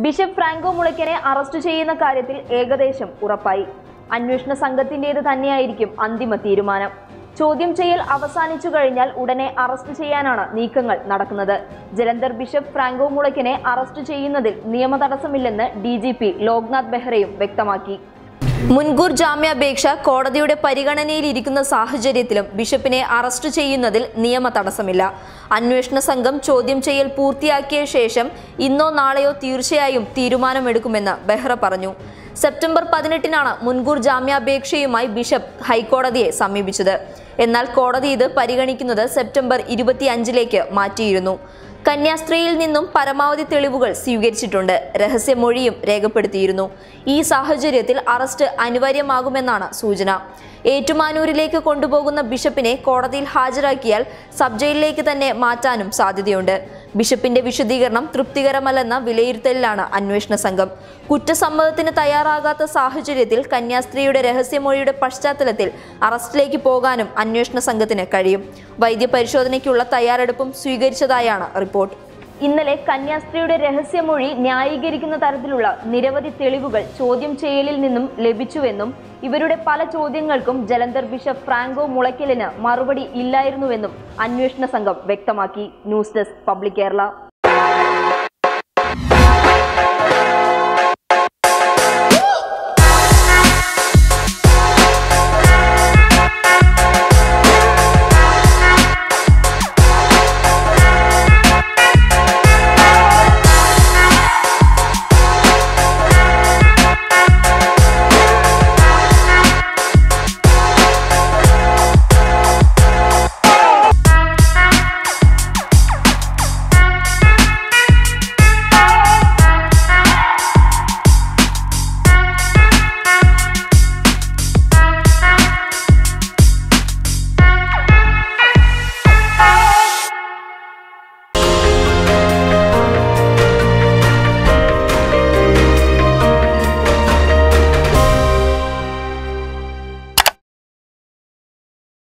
Bishop Franco മുളയ്ക്കനെ arrest ചെയ്യുന്ന കാര്യത്തിൽ ഏകദേശം ഉറപ്പായി. അന്വേഷണ സംഘത്തിന്റേത് തന്നെയായിരിക്കും അന്തിമ തീരുമാനം. ചോദ്യം ചെയ്യൽ അവസാനിച്ചു കഴിഞ്ഞാൽ ഉടനെ അറസ്റ്റ് ചെയ്യാനാണ് നീക്കങ്ങൾ നടക്കുന്നത്. ജലന്ധർ ബിഷപ്പ് ഫ്രാങ്കോ മുളയ്ക്കനെ അറസ്റ്റ് ചെയ്യുന്നതിൽ നിയമ തടസ്സമില്ലെന്ന് DGP ലോക്നാഥ് ബെഹ്റയും വ്യക്തമാക്കി. മുൻകൂർ ജാമ്യാപേക്ഷ കോടതിയുടെ പരിഗണനയിലിരിക്കുന്ന സാഹചര്യത്തിലും ബിഷപ്പിനെ അറസ്റ്റ് ചെയ്യുന്നതിൽ നിയമ തടസ്സമില്ല. അന്വേഷണ സംഘം ചോദ്യം ചെയ്യൽ പൂർത്തിയാക്കിയ ശേഷം ഇന്നോ നാളെയോ തീർച്ചയായും തീരുമാനമെടുക്കുമെന്ന് ബെഹ്റ പറഞ്ഞു. സെപ്റ്റംബർ 18-നാണ് മുൻകൂർ ജാമ്യാപേക്ഷയുമായി ബിഷപ്പ് ഹൈക്കോടതിയെ സമീപിച്ചത്. എന്നാൽ കോടതി ഇത് പരിഗണിക്കുന്നത് സെപ്റ്റംബർ 25-ലേക്ക് മാറ്റിയിരുന്നു. കന്യാസ്ത്രീയിൽ നിന്നും പരമാവധി തെളിവുകൾ സ്വീകരിച്ചിട്ടുണ്ട്. രഹസ്യമൊഴിയും രേഖപ്പെടുത്തിയിരുന്നു. ഈ സാഹചര്യത്തിൽ അറസ്റ്റ് അനിവാര്യമാകുമെന്നാണ് സൂചന. ഏറ്റുമാനൂരിലേക്ക് കൊണ്ടുപോകുന്ന ബിഷപ്പിനെ കോടതിയിൽ ഹാജരാക്കിയാൽ സബ് ജയിലിലേക്ക് തന്നെ മാറ്റാനും സാധ്യതയുണ്ട്. ബിഷപ്പിന്റെ വിശദീകരണം തൃപ്തികരമല്ലെന്ന വിലയിരുത്തലിലാണ് അന്വേഷണ സംഘം. കുറ്റസമ്മതത്തിന് തയ്യാറാകാത്ത സാഹചര്യത്തിൽ കന്യാസ്ത്രീയുടെ രഹസ്യമൊഴിയുടെ പശ്ചാത്തലത്തിൽ അറസ്റ്റിലേക്ക് പോകാനും അന്വേഷണ സംഘത്തിന് കഴിയും. വൈദ്യപരിശോധനയ്ക്കുള്ള തയ്യാറെടുപ്പും സ്വീകരിച്ചതായാണ് റിപ്പോർട്ട്. ഇന്നലെ കന്യാസ്ത്രീയുടെ രഹസ്യമൊഴി ന്യായീകരിക്കുന്ന തരത്തിലുള്ള നിരവധി തെളിവുകൾ ചോദ്യം ചെയ്യലിൽ നിന്നും ലഭിച്ചുവെന്നും ഇവരുടെ പല ചോദ്യങ്ങൾക്കും ജലന്ധർ ബിഷപ്പ് ഫ്രാങ്കോ മുളയ്ക്കലിന് മറുപടി ഇല്ലായിരുന്നുവെന്നും അന്വേഷണ സംഘം വ്യക്തമാക്കി. News desk public Kerala.